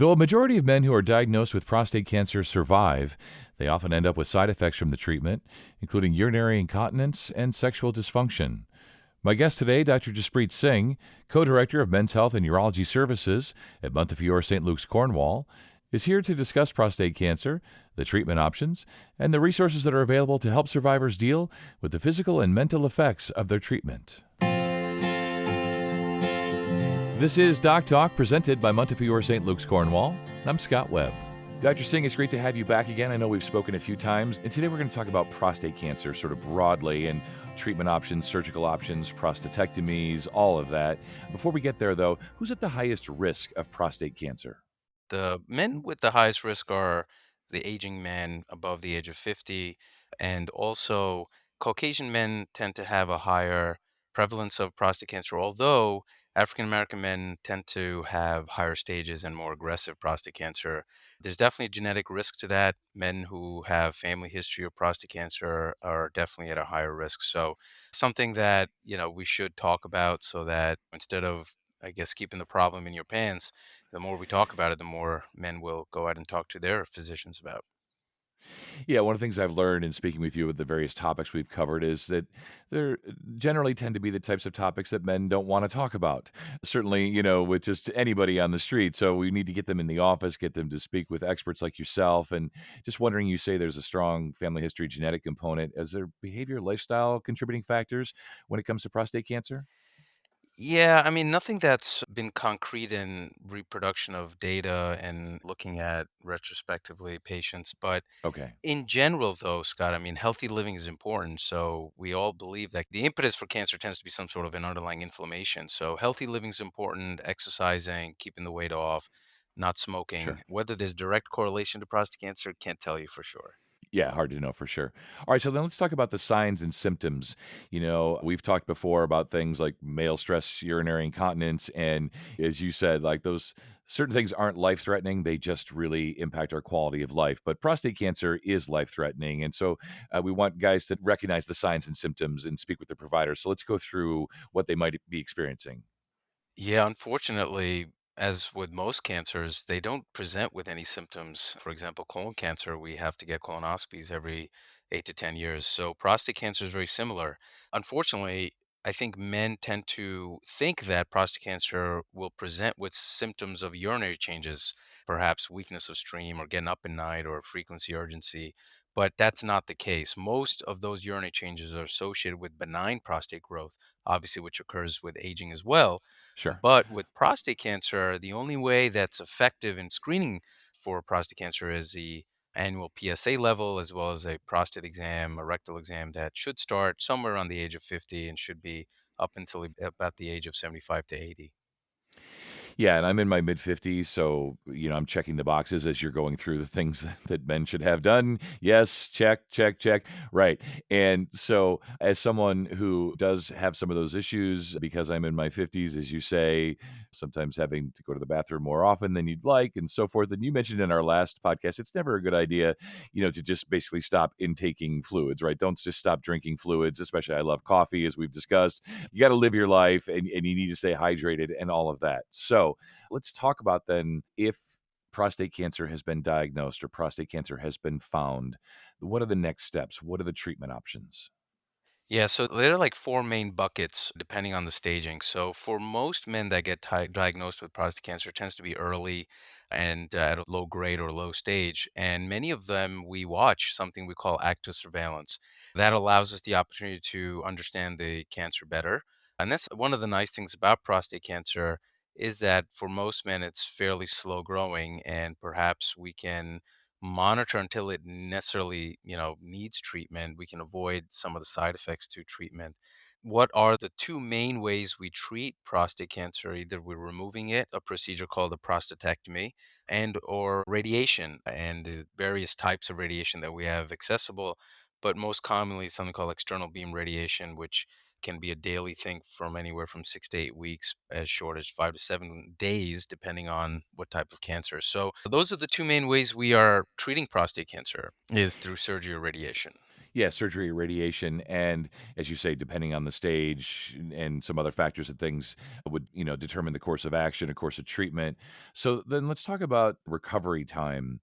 Though a majority of men who are diagnosed with prostate cancer survive, they often end up with side effects from the treatment, including urinary incontinence and sexual dysfunction. My guest today, Dr. Jaspreet Singh, co director of Men's Health and Urology Services at Montefiore St. Luke's, Cornwall, is here to discuss prostate cancer, the treatment options, and the resources that are available to help survivors deal with the physical and mental effects of their treatment. This is Doc Talk, presented by Montefiore St. Luke's, Cornwall. I'm Scott Webb. Dr. Singh, it's great to have you back again. I know we've spoken a few times, and today we're going to talk about prostate cancer sort of broadly and treatment options, surgical options, prostatectomies, all of that. Before we get there, though, who's at the highest risk of prostate cancer? The men with the highest risk are the aging men above the age of 50, and also Caucasian men tend to have a higher prevalence of prostate cancer, although African American men tend to have higher stages and more aggressive prostate cancer. There's definitely a genetic risk to that. Men who have family history of prostate cancer are definitely at a higher risk. So something that, we should talk about so that instead of keeping the problem in your pants, the more we talk about it, the more men will go out and talk to their physicians about. Yeah, one of the things I've learned in speaking with you with the various topics we've covered is that there generally tend to be the types of topics that men don't want to talk about. Certainly, with just anybody on the street. So we need to get them in the office, get them to speak with experts like yourself. And just wondering, you say there's a strong family history genetic component. Is there behavior, lifestyle contributing factors when it comes to prostate cancer? Yeah, I mean, nothing that's been concrete in reproduction of data and looking at retrospectively patients. But Okay, in general, though, Scott, I mean, healthy living is important. So we all believe that the impetus for cancer tends to be some sort of an underlying inflammation. So healthy living is important, exercising, keeping the weight off, not smoking. sure. Whether there's direct correlation to prostate cancer, can't tell you for sure. Yeah, hard to know for sure. All right, so then let's talk about the signs and symptoms. We've talked before about things like male stress, urinary incontinence, and as you said, like those certain things aren't life threatening, they just really impact our quality of life. But prostate cancer is life threatening. And so we want guys to recognize the signs and symptoms and speak with the provider. So let's go through what they might be experiencing. Yeah, unfortunately, as with most cancers, they don't present with any symptoms. For example, colon cancer, we have to get colonoscopies every 8 to 10 years. So prostate cancer is very similar. Unfortunately, I think men tend to think that prostate cancer will present with symptoms of urinary changes, perhaps weakness of stream or getting up at night or frequency urgency. But that's not the case. Most of those urinary changes are associated with benign prostate growth, obviously, which occurs with aging as well. Sure. But with prostate cancer, the only way that's effective in screening for prostate cancer is the annual PSA level, as well as a prostate exam, a rectal exam that should start somewhere around the age of 50 and should be up until about the age of 75 to 80. Yeah, and I'm in my mid 50s, so I'm checking the boxes as you're going through the things that men should have done. Yes, check, check, check. Right. And so as someone who does have some of those issues because I'm in my 50s, as you say, sometimes having to go to the bathroom more often than you'd like and so forth. And you mentioned in our last podcast, it's never a good idea, to just basically stop intaking fluids, right? Don't just stop drinking fluids, especially I love coffee, as we've discussed. You got to live your life and you need to stay hydrated and all of that. So let's talk about then if prostate cancer has been diagnosed or prostate cancer has been found, what are the next steps? What are the treatment options? Yeah, so there are like four main buckets depending on the staging. So for most men that get diagnosed with prostate cancer, it tends to be early and at a low grade or low stage. And many of them we watch something we call active surveillance. That allows us the opportunity to understand the cancer better. And that's one of the nice things about prostate cancer is that for most men it's fairly slow growing and perhaps we can monitor until it necessarily, needs treatment. We can avoid some of the side effects to treatment. What are the two main ways we treat prostate cancer? Either we're removing it, a procedure called a prostatectomy, and or radiation and the various types of radiation that we have accessible, but most commonly something called external beam radiation, which can be a daily thing from anywhere from 6 to 8 weeks, as short as 5 to 7 days, depending on what type of cancer. So those are the two main ways we are treating prostate cancer is through surgery or radiation. Yeah, surgery, radiation, and as you say, depending on the stage and some other factors and things would, determine the course of action, a course of treatment. So then let's talk about recovery time,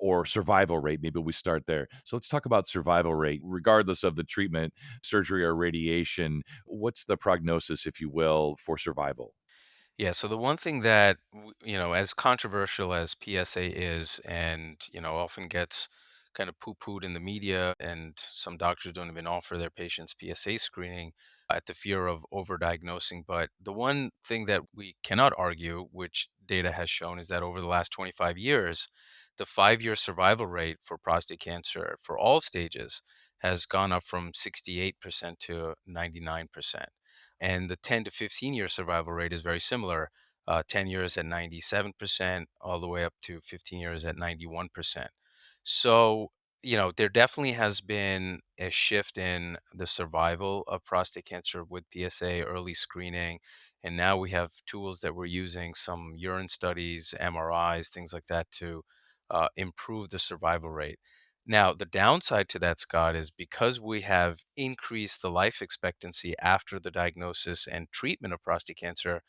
or survival rate. Maybe we start there. So let's talk about survival rate, regardless of the treatment, surgery or radiation. What's the prognosis, if you will, for survival? Yeah, so the one thing that, as controversial as PSA is and, often gets kind of poo-pooed in the media, and some doctors don't even offer their patients PSA screening at the fear of overdiagnosing. But the one thing that we cannot argue, which data has shown, is that over the last 25 years, the 5-year survival rate for prostate cancer for all stages has gone up from 68% to 99%. And the 10 to 15-year survival rate is very similar. 10 years at 97%, all the way up to 15 years at 91%. So, there definitely has been a shift in the survival of prostate cancer with PSA early screening. And now we have tools that we're using, some urine studies, MRIs, things like that, to improve the survival rate. Now, the downside to that, Scott, is because we have increased the life expectancy after the diagnosis and treatment of prostate cancer,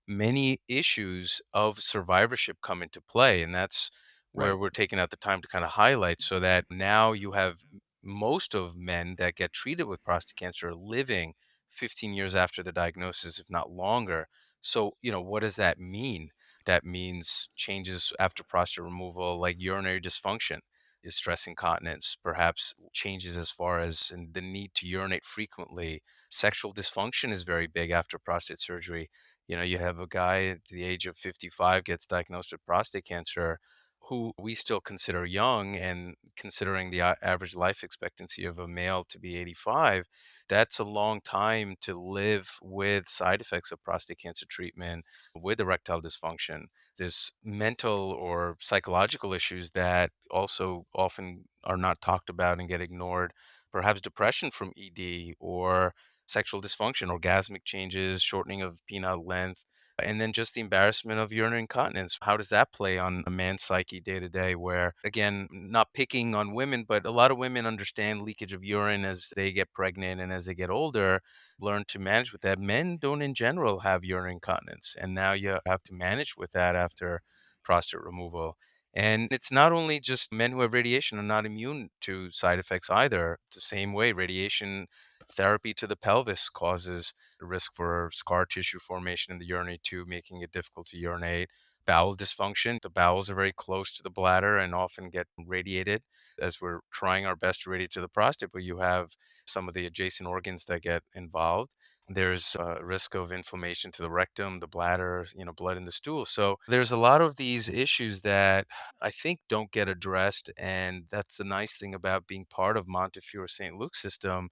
many issues of survivorship come into play. And that's where Right. we're taking out the time to kind of highlight, so that now you have most of men that get treated with prostate cancer living 15 years after the diagnosis, if not longer. So, what does that mean? That means changes after prostate removal, like urinary dysfunction, is stress incontinence, perhaps changes as far as in the need to urinate frequently. Sexual dysfunction is very big after prostate surgery. You have a guy at the age of 55 gets diagnosed with prostate cancer, who we still consider young, and considering the average life expectancy of a male to be 85, that's a long time to live with side effects of prostate cancer treatment, with erectile dysfunction. There's mental or psychological issues that also often are not talked about and get ignored, perhaps depression from ED, or sexual dysfunction, orgasmic changes, shortening of penile length, and then just the embarrassment of urinary incontinence. How does that play on a man's psyche day to day? Where, again, not picking on women, but a lot of women understand leakage of urine as they get pregnant and as they get older, learn to manage with that. Men don't, in general, have urinary incontinence. And now you have to manage with that after prostate removal. And it's not only just men who have radiation are not immune to side effects either. The same way, radiation therapy to the pelvis causes risk for scar tissue formation in the urinary tube, making it difficult to urinate. Bowel dysfunction. The bowels are very close to the bladder and often get radiated as we're trying our best to radiate to the prostate, but you have some of the adjacent organs that get involved. There's a risk of inflammation to the rectum, the bladder, blood in the stool. So there's a lot of these issues that I think don't get addressed. And that's the nice thing about being part of Montefiore St. Luke's system,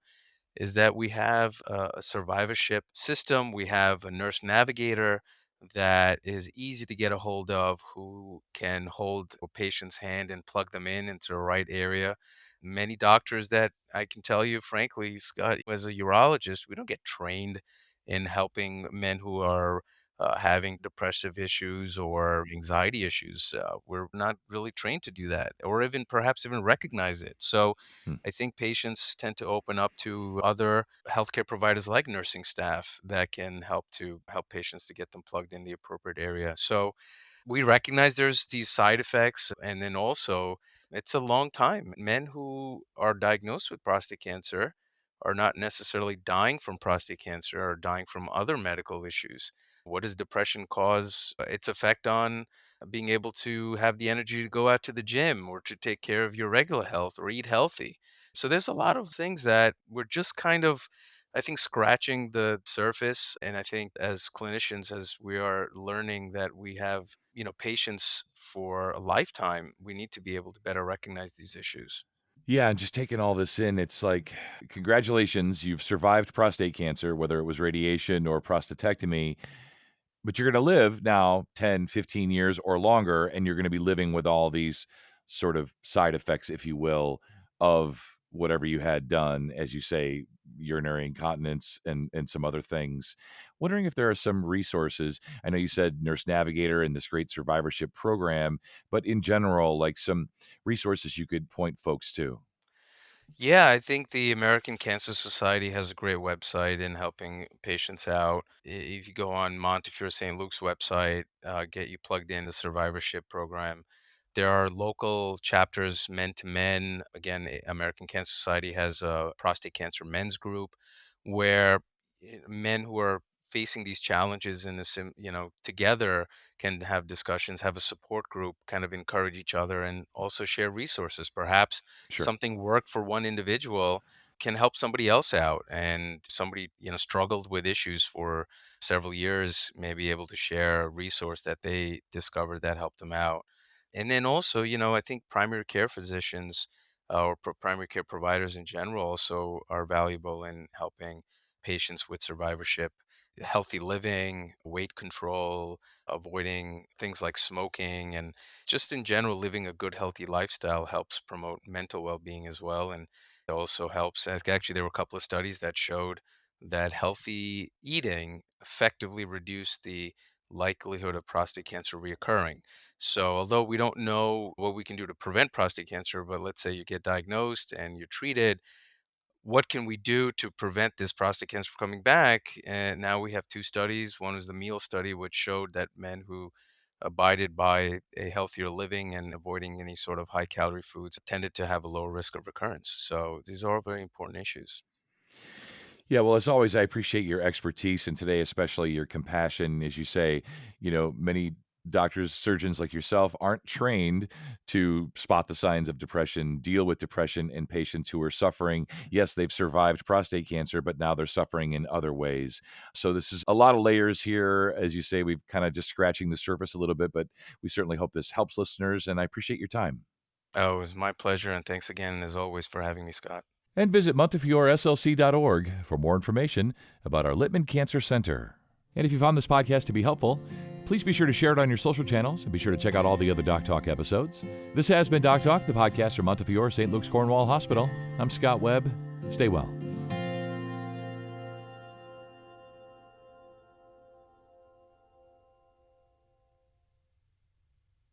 is that we have a survivorship system. We have a nurse navigator that is easy to get a hold of, who can hold a patient's hand and plug them in into the right area. Many doctors that I can tell you, frankly, Scott, as a urologist, we don't get trained in helping men who are having depressive issues or anxiety issues. We're not really trained to do that, or even perhaps even recognize it. So Hmm. I think patients tend to open up to other healthcare providers like nursing staff that can help patients to get them plugged in the appropriate area. So we recognize there's these side effects, and then also it's a long time. Men who are diagnosed with prostate cancer are not necessarily dying from prostate cancer or dying from other medical issues. What does depression cause its effect on being able to have the energy to go out to the gym or to take care of your regular health or eat healthy? So there's a lot of things that we're just kind of, I think, scratching the surface. And I think as clinicians, as we are learning that we have, patients for a lifetime, we need to be able to better recognize these issues. Yeah, and just taking all this in, it's like, congratulations, you've survived prostate cancer, whether it was radiation or prostatectomy. But you're gonna live now 10, 15 years or longer, and you're gonna be living with all these sort of side effects, if you will, of whatever you had done, as you say, urinary incontinence and some other things. Wondering if there are some resources. I know you said Nurse Navigator and this great survivorship program, but in general, like some resources you could point folks to. Yeah, I think the American Cancer Society has a great website in helping patients out. If you go on Montefiore St. Luke's website, get you plugged in the survivorship program. There are local chapters, men to men. Again, American Cancer Society has a prostate cancer men's group where men who are facing these challenges in this, together can have discussions, have a support group, kind of encourage each other, and also share resources. Perhaps Sure. something worked for one individual can help somebody else out, and somebody struggled with issues for several years may be able to share a resource that they discovered that helped them out. And then also, I think primary care physicians, or primary care providers in general, also are valuable in helping patients with survivorship, healthy living, weight control, avoiding things like smoking, and just in general living a good healthy lifestyle helps promote mental well-being as well. And it also helps, actually there were a couple of studies that showed that healthy eating effectively reduced the likelihood of prostate cancer reoccurring. So although we don't know what we can do to prevent prostate cancer, but let's say you get diagnosed and you're treated, what can we do to prevent this prostate cancer from coming back? And now we have two studies. One was the meal study, which showed that men who abided by a healthier living and avoiding any sort of high calorie foods tended to have a lower risk of recurrence. So these are all very important issues. Yeah, well, as always, I appreciate your expertise and today, especially your compassion. As you say, many doctors, surgeons like yourself aren't trained to spot the signs of depression, deal with depression in patients who are suffering. Yes, they've survived prostate cancer, but now they're suffering in other ways. So this is a lot of layers here. As you say, we've kind of just scratching the surface a little bit, but we certainly hope this helps listeners, and I appreciate your time. Oh, it was my pleasure. And thanks again, as always, for having me, Scott. And visit MontefioreSLC.org for more information about our Littman Cancer Center. And if you found this podcast to be helpful, please be sure to share it on your social channels and be sure to check out all the other Doc Talk episodes. This has been Doc Talk, the podcast from Montefiore St. Luke's Cornwall Hospital. I'm Scott Webb. Stay well.